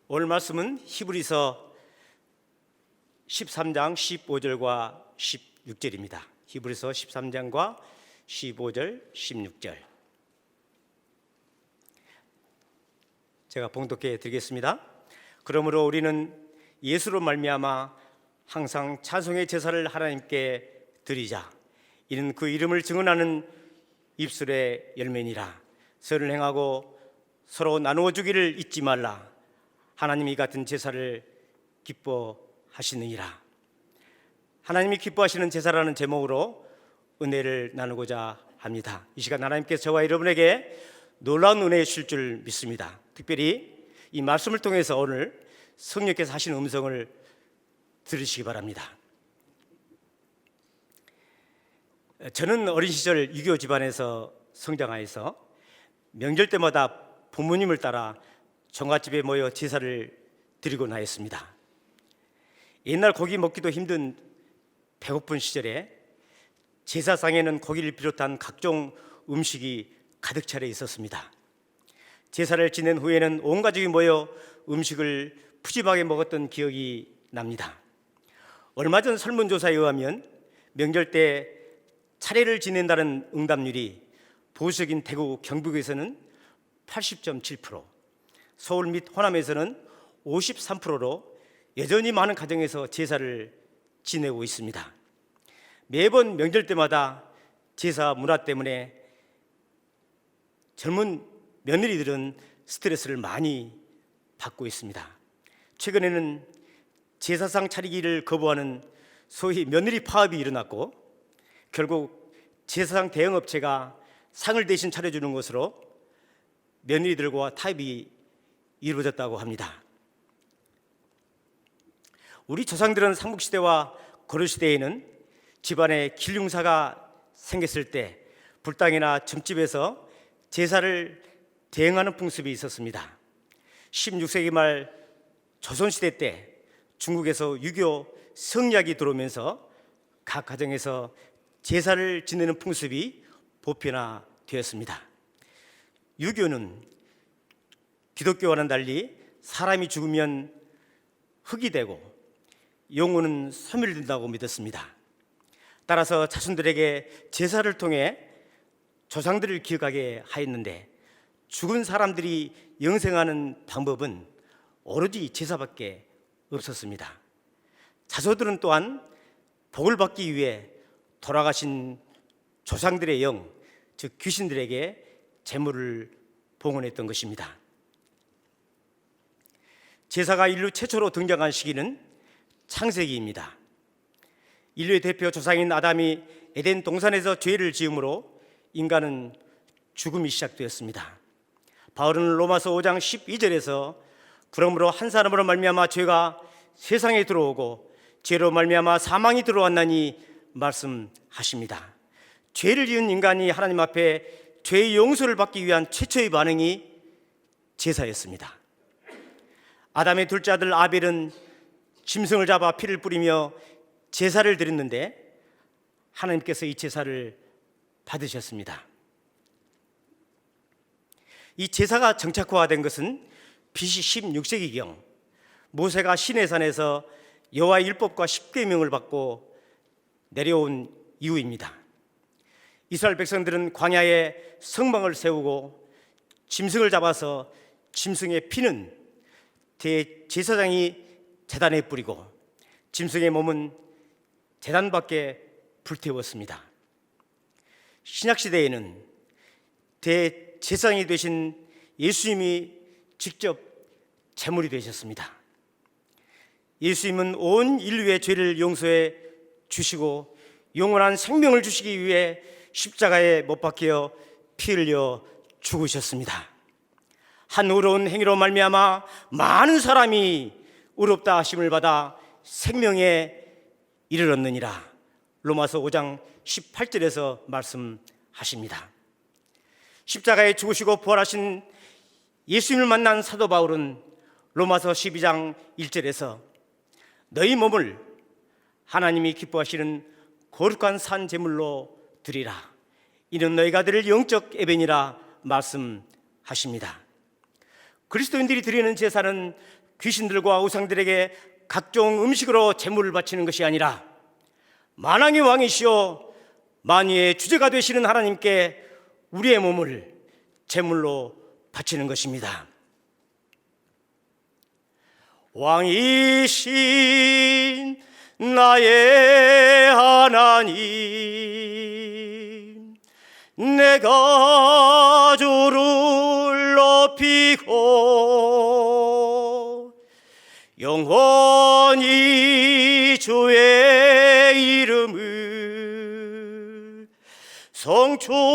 오늘 말씀은 히브리서 13장 15절과 16절입니다. 히브리서 13장과 15절, 16절 제가 봉독해 드리겠습니다. 그러므로 우리는 예수로 말미암아 항상 찬송의 제사를 하나님께 드리자. 이는 그 이름을 증언하는 입술의 열매니라. 선을 행하고 서로 나누어 주기를 잊지 말라. 하나님이 같은 제사를 기뻐하시느니라. 하나님이 기뻐하시는 제사라는 제목으로 은혜를 나누고자 합니다. 이 시간 하나님께서 저와 여러분에게 놀라운 은혜 주실 줄 믿습니다. 특별히 이 말씀을 통해서 오늘 성령께서 하시는 음성을 들으시기 바랍니다. 저는 어린 시절 유교 집안에서 성장하여서 명절 때마다 부모님을 따라 종갓집에 모여 제사를 드리곤 하였습니다. 옛날 고기 먹기도 힘든 배고픈 시절에 제사상에는 고기를 비롯한 각종 음식이 가득 차려 있었습니다. 제사를 지낸 후에는 온 가족이 모여 음식을 푸짐하게 먹었던 기억이 납니다. 얼마 전 설문조사에 의하면 명절 때 차례를 지낸다는 응답률이 보수적인 대구, 경북에서는 80.7%, 서울 및 호남에서는 53%로 여전히 많은 가정에서 제사를 지내고 있습니다. 매번 명절 때마다 제사 문화 때문에 젊은 며느리들은 스트레스를 많이 받고 있습니다. 최근에는 제사상 차리기를 거부하는 소위 며느리 파업이 일어났고, 결국 제사상 대형업체가 상을 대신 차려주는 것으로 며느리들과 타협이 이루어졌다고 합니다. 우리 조상들은 삼국시대와 고려시대에는 집안에 길흉사가 생겼을 때 불당이나 점집에서 제사를 대행하는 풍습이 있었습니다. 16세기 말 조선시대 때 중국에서 유교 성리학이 들어오면서 각 가정에서 제사를 지내는 풍습이 보편화되었습니다. 유교는 기독교와는 달리 사람이 죽으면 흙이 되고 영혼은 소멸된다고 믿었습니다. 따라서 자손들에게 제사를 통해 조상들을 기억하게 하였는데, 죽은 사람들이 영생하는 방법은 오로지 제사밖에 없었습니다. 자손들은 또한 복을 받기 위해 돌아가신 조상들의 영, 즉 귀신들에게 제물을 봉헌했던 것입니다. 제사가 인류 최초로 등장한 시기는 창세기입니다. 인류의 대표 조상인 아담이 에덴 동산에서 죄를 지음으로 인간은 죽음이 시작되었습니다. 바울은 로마서 5장 12절에서 그러므로 한 사람으로 말미암아 죄가 세상에 들어오고 죄로 말미암아 사망이 들어왔나니 말씀하십니다. 죄를 지은 인간이 하나님 앞에 죄의 용서를 받기 위한 최초의 반응이 제사였습니다. 아담의 둘째 아들 아벨은 짐승을 잡아 피를 뿌리며 제사를 드렸는데 하나님께서 이 제사를 받으셨습니다. 이 제사가 정착화된 것은 BC 16세기경 모세가 시내산에서 여호와의 율법과 십계명을 받고 내려온 이후입니다. 이스라엘 백성들은 광야에 성막을 세우고 짐승을 잡아서 짐승의 피는 대제사장이 제단에 뿌리고 짐승의 몸은 제단 밖에 불태웠습니다. 신약시대에는 대제사장이 되신 예수님이 직접 제물이 되셨습니다. 예수님은 온 인류의 죄를 용서해 주시고 영원한 생명을 주시기 위해 십자가에 못 박혀 피 흘려 죽으셨습니다. 한 의로운 행위로 말미암아 많은 사람이 의롭다 하심을 받아 생명에 이르렀느니라. 로마서 5장 18절에서 말씀하십니다. 십자가에 죽으시고 부활하신 예수님을 만난 사도 바울은 로마서 12장 1절에서 너희 몸을 하나님이 기뻐하시는 거룩한 산 제물로 드리라. 이는 너희가 드릴 영적 예배니라 말씀하십니다. 그리스도인들이 드리는 제사는 귀신들과 우상들에게 각종 음식으로 제물을 바치는 것이 아니라 만왕의 왕이시오 만유의 주제가 되시는 하나님께 우리의 몸을 제물로 바치는 것입니다. 왕이신 나의 하나님, 내가 주를 높이고 영원히 주의 이름을 성취하리이다.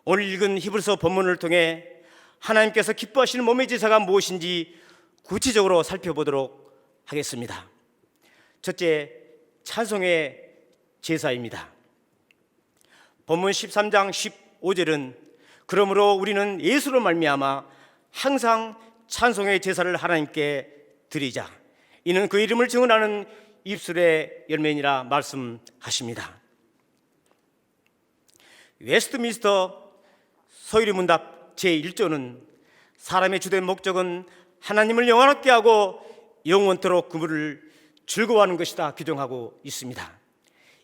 오늘 읽은 히브리서 본문을 통해 하나님께서 기뻐하시는 몸의 제사가 무엇인지 구체적으로 살펴보도록 하겠습니다. 첫째, 찬송의 제사입니다. 본문 13장 15절은 그러므로 우리는 예수로 말미암아 항상 찬송의 제사를 하나님께 드리자, 이는 그 이름을 증언하는 입술의 열매니라 말씀하십니다. 웨스트민스터 서유리문답 제1조는 사람의 주된 목적은 하나님을 영원하게 하고 영원토록 그분을 즐거워하는 것이다 규정하고 있습니다.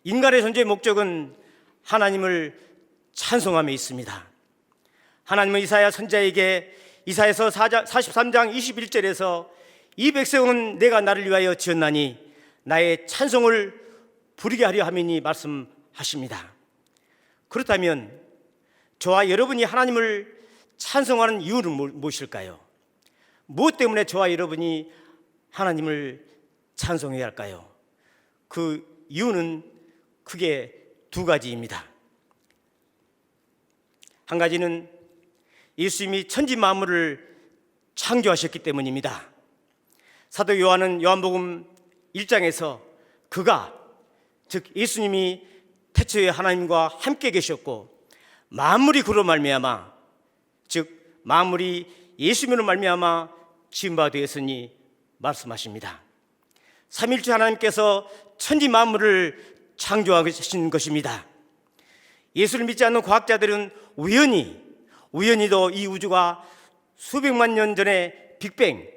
인간의 존재의 목적은 하나님을 찬송함에 있습니다. 하나님은 이사야 선지자에게 이사야서 43장 21절에서 이 백성은 내가 나를 위하여 지었나니 나의 찬송을 부르게 하려 함이니 말씀하십니다. 그렇다면 저와 여러분이 하나님을 찬송하는 이유는 무엇일까요? 무엇 때문에 저와 여러분이 하나님을 찬송해야 할까요? 그 이유는 크게 두 가지입니다. 한 가지는 예수님이 천지 만물을 창조하셨기 때문입니다. 사도 요한은 요한복음 1장에서 그가, 즉 예수님이 태초에 하나님과 함께 계셨고 만물이 그로 말미암아, 즉 만물이 예수님으로 말미암아 지은 바 되었으니 말씀하십니다. 삼일째 하나님께서 천지 만물을 창조하신 것입니다. 예수를 믿지 않는 과학자들은 우연히도 이 우주가 수백만 년 전에 빅뱅,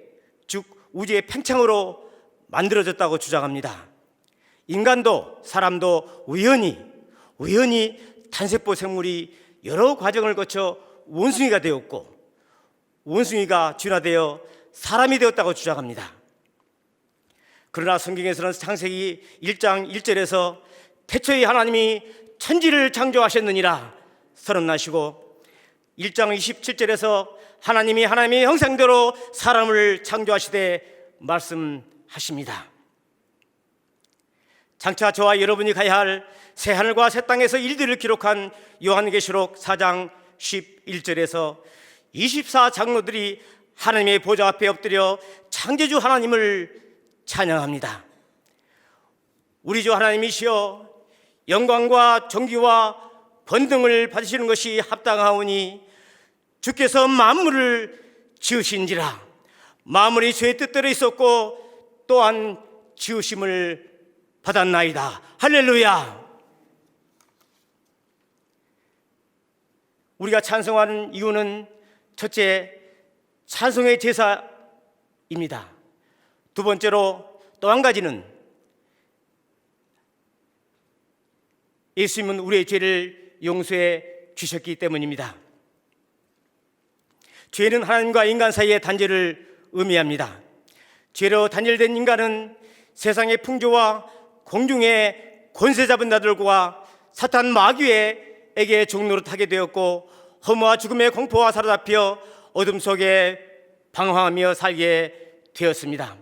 즉 우주의 팽창으로 만들어졌다고 주장합니다. 인간도 사람도 우연히 단세포 생물이 여러 과정을 거쳐 원숭이가 되었고 원숭이가 진화되어 사람이 되었다고 주장합니다. 그러나 성경에서는 창세기 1장 1절에서 태초에 하나님이 천지를 창조하셨느니라 선언하시고 1장 27절에서 하나님이 하나님의 형상대로 사람을 창조하시되 말씀하십니다. 장차 저와 여러분이 가야 할 새하늘과 새 땅에서 일들을 기록한 요한계시록 4장 11절에서 24장로들이 하나님의 보좌 앞에 엎드려 창조주 하나님을 찬양합니다. 우리 주 하나님이시여, 영광과 존귀와 권능을 받으시는 것이 합당하오니 주께서 만물을 지으신지라. 만물이 주의 뜻대로 있었고 또한 지으심을 받았나이다. 할렐루야. 우리가 찬송하는 이유는 첫째, 찬송의 제사입니다. 두 번째로 또 한 가지는 예수님은 우리의 죄를 용서해 주셨기 때문입니다. 죄는 하나님과 인간 사이의 단절을 의미합니다. 죄로 단절된 인간은 세상의 풍조와 공중의 권세 잡은 자들과 사탄 마귀에게 종노릇하게 되었고 허무와 죽음의 공포와 사로잡혀 어둠 속에 방황하며 살게 되었습니다.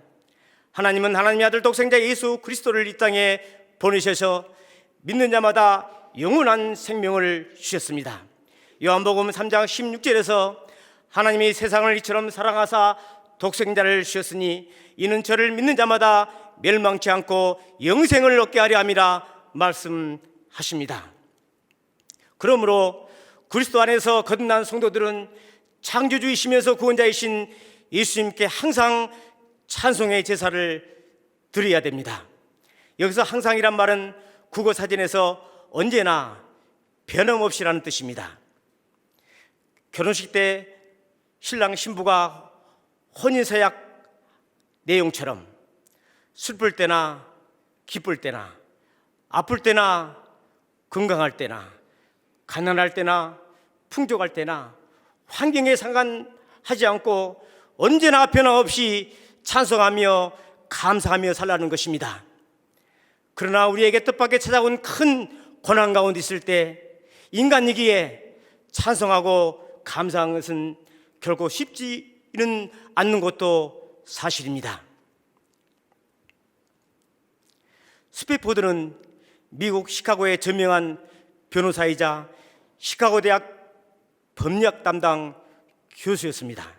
하나님은 하나님의 아들 독생자 예수 그리스도를 이 땅에 보내셔서 믿는 자마다 영원한 생명을 주셨습니다. 요한복음 3장 16절에서 하나님이 세상을 이처럼 사랑하사 독생자를 주셨으니 이는 저를 믿는 자마다 멸망치 않고 영생을 얻게 하려 함이라 말씀하십니다. 그러므로 그리스도 안에서 거듭난 성도들은 창조주이시면서 구원자이신 예수님께 항상 찬송의 제사를 드려야 됩니다. 여기서 항상이란 말은 국어사전에서 언제나 변함없이라는 뜻입니다. 결혼식 때 신랑 신부가 혼인서약 내용처럼 슬플 때나 기쁠 때나 아플 때나 건강할 때나 가난할 때나 풍족할 때나 환경에 상관하지 않고 언제나 변함없이 찬송하며 감사하며 살라는 것입니다. 그러나 우리에게 뜻밖의 찾아온 큰 고난 가운데 있을 때 인간이기에 찬송하고 감사하는 것은 결코 쉽지는 않는 것도 사실입니다. 스피포드는 미국 시카고의 저명한 변호사이자 시카고 대학 법력 담당 교수였습니다.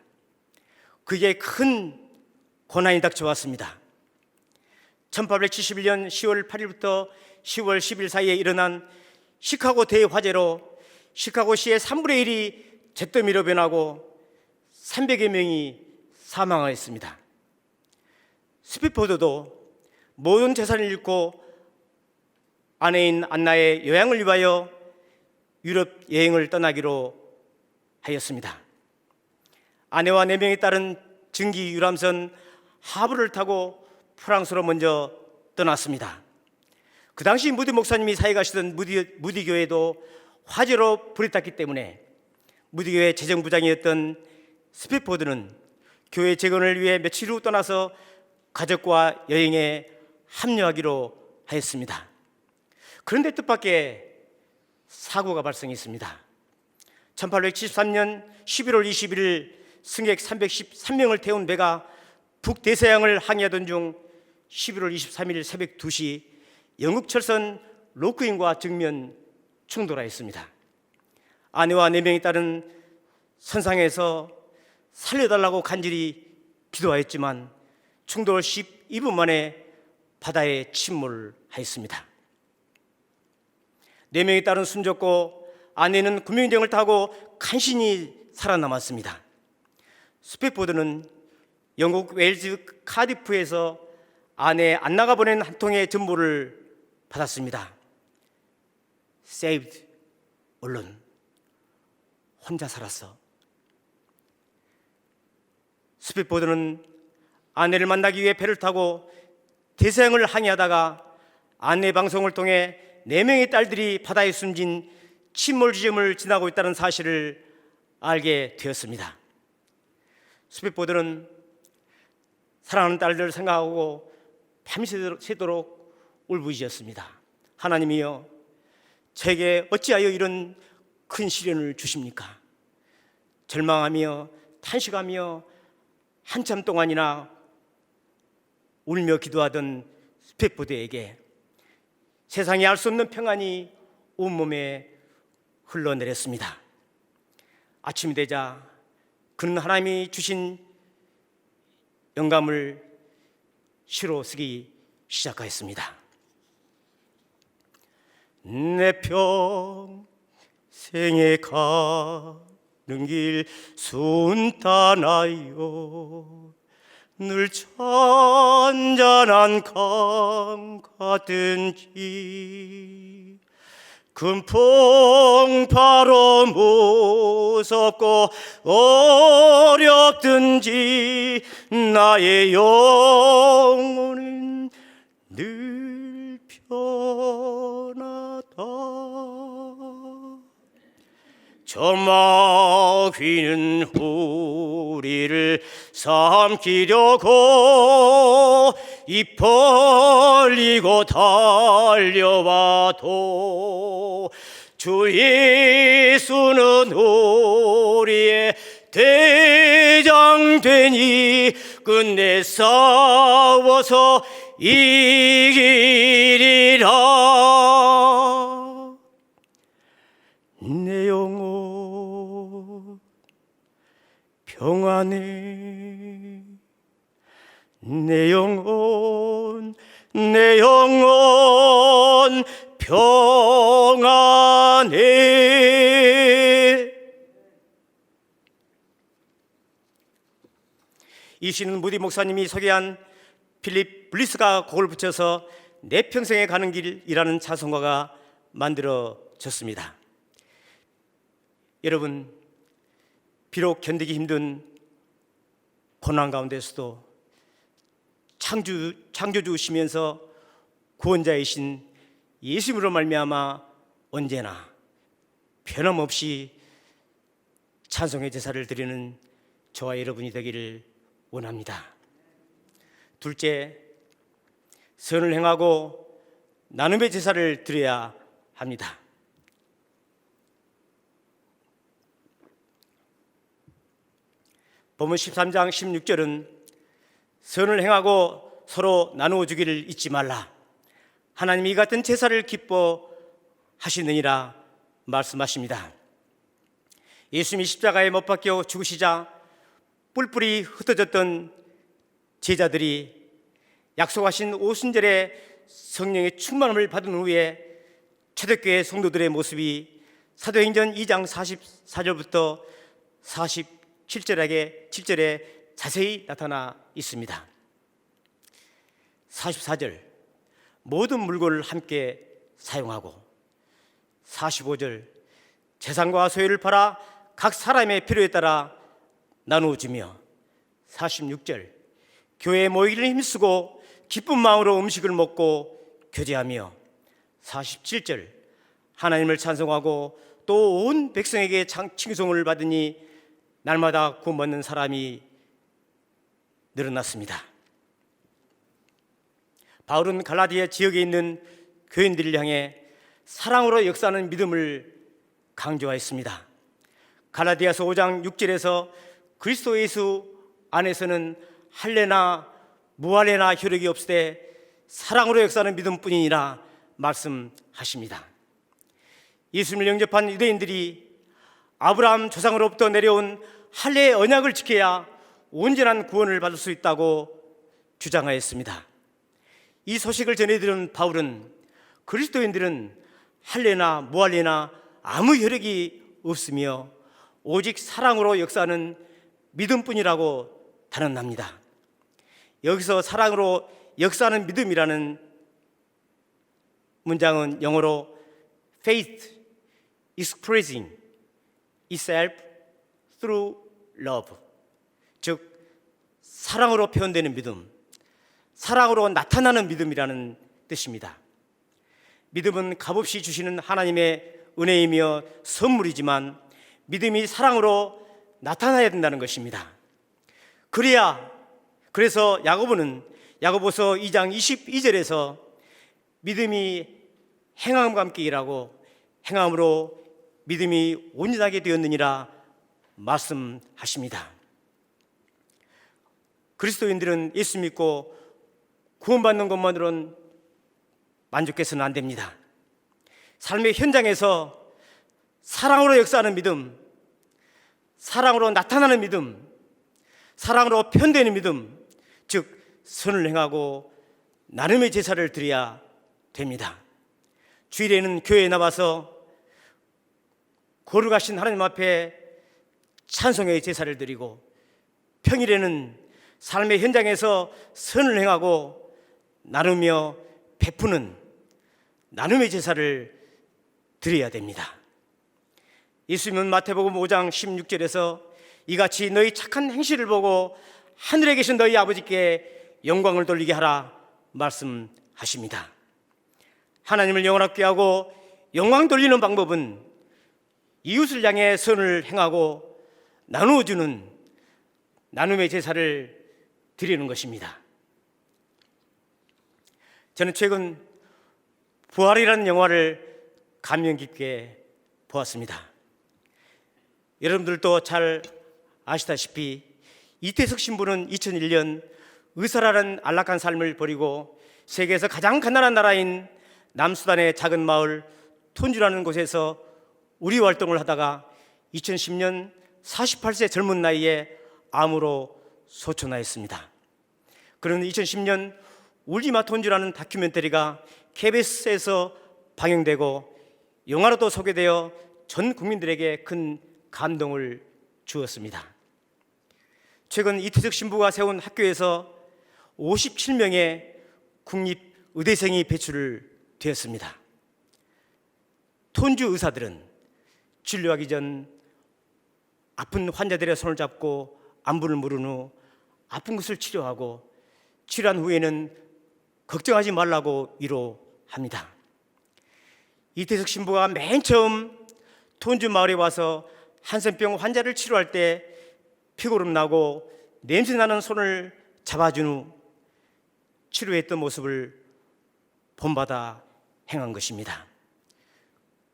그에게 큰 고난이 닥쳐왔습니다. 1871년 10월 8일부터 10월 10일 사이에 일어난 시카고 대화재로 시카고시의 3분의 1이 잿더미로 변하고 300여 명이 사망하였습니다. 스피포드도 모든 재산을 잃고 아내인 안나의 요양을 위하여 유럽 여행을 떠나기로 하였습니다. 아내와 4명의 딸은 증기 유람선 하브를 타고 프랑스로 먼저 떠났습니다. 그 당시 무디 목사님이 사역하시던 무디 교회도 화재로 불이 탔기 때문에 무디 교회 재정부장이었던 스피포드는 교회 재건을 위해 며칠 후 떠나서 가족과 여행에 합류하기로 하였습니다. 그런데 뜻밖의 사고가 발생했습니다. 1873년 11월 21일 승객 313명을 태운 배가 북대서양을 항해하던 중 11월 23일 새벽 2시 영국 철선 로크인과 정면 충돌하였습니다. 아내와 4명의 딸은 선상에서 살려달라고 간절히 기도하였지만 충돌 12분 만에 바다에 침몰하였습니다. 4명의 딸은 숨졌고 아내는 구명정을 타고 간신히 살아남았습니다. 스피포드는 영국 웨일즈 카디프에서 아내 안나가 보낸 한 통의 전보를 받았습니다. Saved alone. 혼자 살았어. 스피포드는 아내를 만나기 위해 배를 타고 대서양을 항해하다가 아내 방송을 통해 4명의 딸들이 바다에 숨진 침몰 지점을 지나고 있다는 사실을 알게 되었습니다. 스피포드는 사랑하는 딸들을 생각하고 밤새도록 울부짖었습니다. 하나님이여, 제게 어찌하여 이런 큰 시련을 주십니까? 절망하며 탄식하며 한참 동안이나 울며 기도하던 스피포드에게 세상에 알 수 없는 평안이 온몸에 흘러내렸습니다. 아침이 되자 그는 하나님이 주신 영감을 시로 쓰기 시작하였습니다. 내 평생에 가는 길 순탄하여 늘 잔잔한 강 같은지 금풍파로 무섭고 어렵든지 나의 영혼은 늘 편하다. 저 마귀는 우리를 삼키려고 입 벌리고 달려와도 주 예수는 우리의 대장되니 끝내 싸워서 이기리라. 내 영혼 평안해. 내 영혼 평안해. 이 시는 무디 목사님이 소개한 필립 블리스가 곡을 붙여서 내 평생에 가는 길이라는 찬송가가 만들어졌습니다. 여러분, 비록 견디기 힘든 고난 가운데서도 창조주시면서 구원자이신 예수님으로 말미암아 언제나 변함없이 찬송의 제사를 드리는 저와 여러분이 되기를 원합니다. 둘째, 선을 행하고 나눔의 제사를 드려야 합니다. 본문 13장 16절은 선을 행하고 서로 나누어 주기를 잊지 말라. 하나님이 이 같은 제사를 기뻐하시느니라 말씀하십니다. 예수님이 십자가에 못 박혀 죽으시자 뿔뿔이 흩어졌던 제자들이 약속하신 오순절에 성령의 충만함을 받은 후에 초대교회 성도들의 모습이 사도행전 2장 44절부터 47절에 자세히 나타나 있습니다. 44절, 모든 물건을 함께 사용하고, 45절, 재산과 소유를 팔아 각 사람의 필요에 따라 나누어 주며, 46절, 교회에 모이기를 힘쓰고 기쁜 마음으로 음식을 먹고 교제하며, 47절, 하나님을 찬송하고 또 온 백성에게 칭송을 받으니 날마다 구원받는 사람이 늘어났습니다. 바울은 갈라디아 지역에 있는 교인들을 향해 사랑으로 역사하는 믿음을 강조하였습니다. 갈라디아서 5장 6절에서 그리스도 예수 안에서는 할례나 무할례나 효력이 없으되 사랑으로 역사하는 믿음뿐이니라 말씀하십니다. 예수님을 영접한 유대인들이 아브라함 조상으로부터 내려온 할례의 언약을 지켜야 온전한 구원을 받을 수 있다고 주장하였습니다. 이 소식을 전해들은 바울은 그리스도인들은 할례나 무할례나 아무 효력이 없으며 오직 사랑으로 역사하는 믿음뿐이라고 단언합니다. 여기서 사랑으로 역사하는 믿음이라는 문장은 영어로 faith expressing itself through love, 즉 사랑으로 표현되는 믿음, 사랑으로 나타나는 믿음이라는 뜻입니다. 믿음은 값없이 주시는 하나님의 은혜이며 선물이지만 믿음이 사랑으로 나타나야 된다는 것입니다. 그래서 야고보는 야고보서 2장 22절에서 믿음이 행함과 함께 일하고 행함으로 믿음이 온전하게 되었느니라 말씀하십니다. 그리스도인들은 예수 믿고 구원받는 것만으로는 만족해서는 안 됩니다. 삶의 현장에서 사랑으로 역사하는 믿음, 사랑으로 나타나는 믿음, 사랑으로 표현되는 믿음, 즉 선을 행하고 나눔의 제사를 드려야 됩니다. 주일에는 교회에 나와서 거룩하신 하나님 앞에 찬송의 제사를 드리고, 평일에는 삶의 현장에서 선을 행하고 나누며 베푸는 나눔의 제사를 드려야 됩니다. 예수님은 마태복음 5장 16절에서 이같이 너희 착한 행실을 보고 하늘에 계신 너희 아버지께 영광을 돌리게 하라 말씀하십니다. 하나님을 영원하게 하고 영광 돌리는 방법은 이웃을 향해 선을 행하고 나누어주는 나눔의 제사를 드리는 것입니다. 저는 최근 부활이라는 영화를 감명 깊게 보았습니다. 여러분들도 잘 아시다시피 이태석 신부는 2001년 의사라는 안락한 삶을 버리고 세계에서 가장 가난한 나라인 남수단의 작은 마을 톤주라는 곳에서 의료 활동을 하다가 2010년 48세 젊은 나이에 암으로 소천하였습니다. 그는 2010년 울지마 톤주라는 다큐멘터리가 KBS에서 방영되고 영화로도 소개되어 전 국민들에게 큰 감동을 주었습니다. 최근 이태석 신부가 세운 학교에서 57명의 국립의대생이 배출되었습니다. 톤주 의사들은 진료하기 전 아픈 환자들의 손을 잡고 안부를 물은 후 아픈 것을 치료하고 치료한 후에는 걱정하지 말라고 위로합니다. 이태석 신부가 맨 처음 톤주 마을에 와서 한센병 환자를 치료할 때 피고름 나고 냄새 나는 손을 잡아준 후 치료했던 모습을 본받아 행한 것입니다.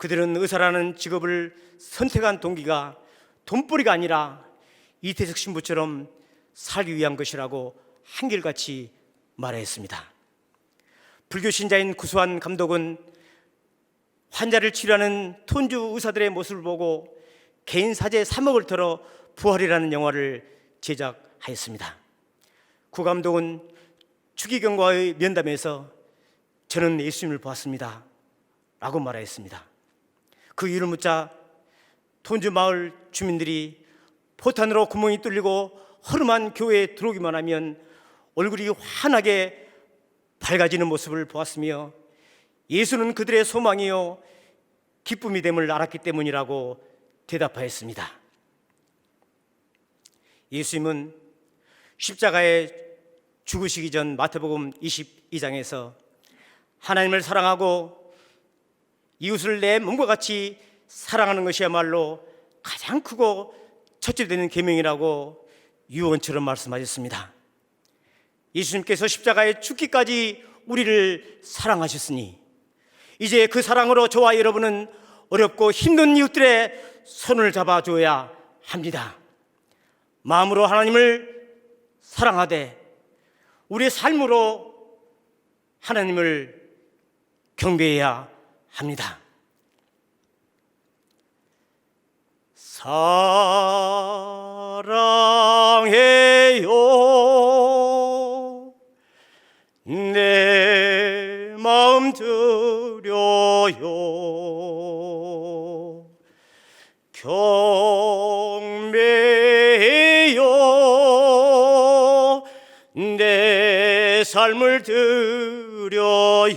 그들은 의사라는 직업을 선택한 동기가 돈벌이가 아니라 이태석 신부처럼 살기 위한 것이라고 한결같이 말했습니다. 불교 신자인 구수한 감독은 환자를 치료하는 톤주 의사들의 모습을 보고 개인 사제 3억을 털어 부활이라는 영화를 제작하였습니다. 구 감독은 추기경과의 면담에서 저는 예수님을 보았습니다 라고 말하였습니다. 그 이유를 묻자 톤주 마을 주민들이 포탄으로 구멍이 뚫리고 허름한 교회에 들어오기만 하면 얼굴이 환하게 밝아지는 모습을 보았으며 예수는 그들의 소망이요 기쁨이 됨을 알았기 때문이라고 대답하였습니다. 예수님은 십자가에 죽으시기 전 마태복음 22장에서 하나님을 사랑하고 이웃을 내 몸과 같이 사랑하는 것이야말로 가장 크고 첫째 되는 계명이라고 유언처럼 말씀하셨습니다. 예수님께서 십자가에 죽기까지 우리를 사랑하셨으니 이제 그 사랑으로 저와 여러분은 어렵고 힘든 이웃들의 손을 잡아줘야 합니다. 마음으로 하나님을 사랑하되 우리의 삶으로 하나님을 경배해야 합니다. 사랑해요 내 마음 드려요 경배해요 내 삶을 드려요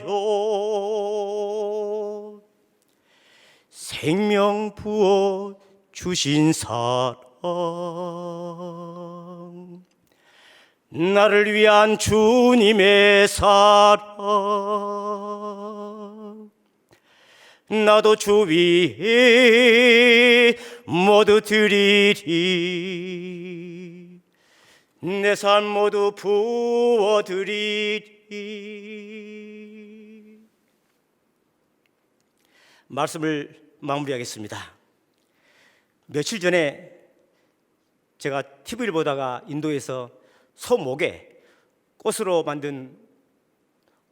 생명 부어 주신 사랑 나를 위한 주님의 사랑 나도 주 위에 모두 드리리 내 삶 모두 부어드리리. 말씀을 마무리하겠습니다. 며칠 전에 제가 TV를 보다가 인도에서 소목에 꽃으로 만든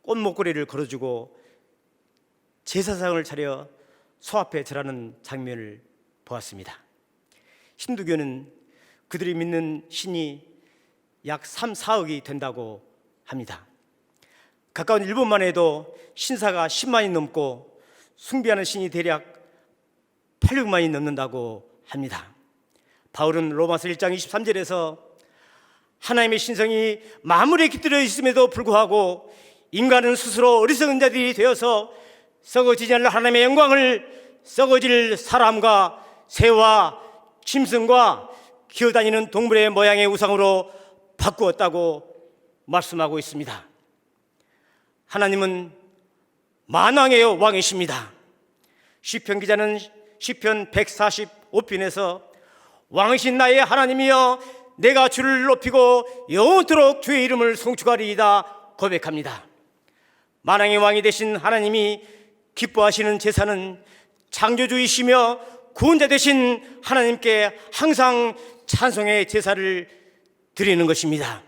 꽃 목걸이를 걸어주고 제사상을 차려 소 앞에 절하는 장면을 보았습니다. 힌두교는 그들이 믿는 신이 약 3, 4억이 된다고 합니다. 가까운 일본만 해도 신사가 10만이 넘고 숭배하는 신이 대략 800만이 넘는다고 합니다. 바울은 로마서 1장 23절에서 하나님의 신성이 만물에 깃들어 있음에도 불구하고 인간은 스스로 어리석은 자들이 되어서 썩어지지 않을 하나님의 영광을 썩어질 사람과 새와 짐승과 기어다니는 동물의 모양의 우상으로 바꾸었다고 말씀하고 있습니다. 하나님은 만왕의 왕이십니다. 시편 기자는 시편 145편에서 왕이신 나의 하나님이여 내가 주를 높이고 영원토록 주의 이름을 송축하리이다 고백합니다. 만왕의 왕이 되신 하나님이 기뻐하시는 제사는 창조주이시며 구원자 되신 하나님께 항상 찬송의 제사를 드리는 것입니다.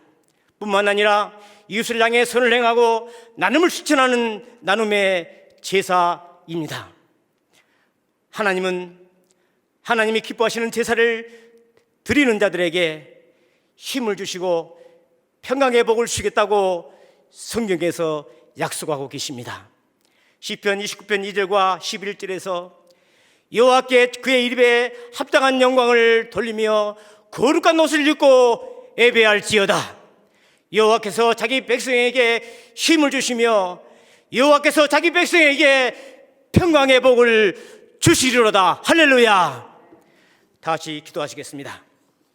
뿐만 아니라 이웃을 향해 선을 행하고 나눔을 실천하는 나눔의 제사입니다. 하나님은 하나님이 기뻐하시는 제사를 드리는 자들에게 힘을 주시고 평강의 복을 주시겠다고 성경에서 약속하고 계십니다. 시편 29편 2절과 11절에서 여호와께 그의 이름에 합당한 영광을 돌리며 거룩한 옷을 입고 예배할지어다. 여호와께서 자기 백성에게 힘을 주시며 여호와께서 자기 백성에게 평강의 복을 주시리로다. 할렐루야. 다시 기도하시겠습니다.